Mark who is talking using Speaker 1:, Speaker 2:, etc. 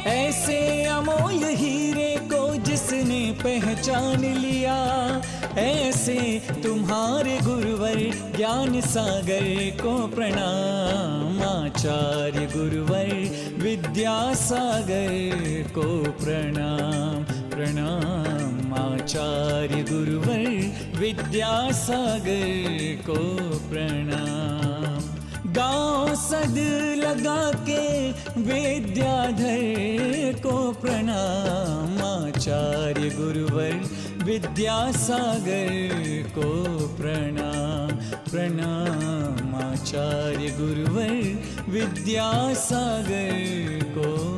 Speaker 1: ऐसे अमोल हीरे को जिसने पहचान लिया, ऐसे तुम्हारे गुरुवर ज्ञान सागर को प्रणाम। आचार्य गुरुवर विद्यासागर को प्रणाम प्रणाम। आचार्य गुरुवर विद्यासागर को प्रणाम। गाँव सद लगा के विद्याधर को प्रणाम। आचार्य गुरुवर विद्यासागर को प्रणाम प्रणाम। आचार्य गुरुवर विद्यासागर को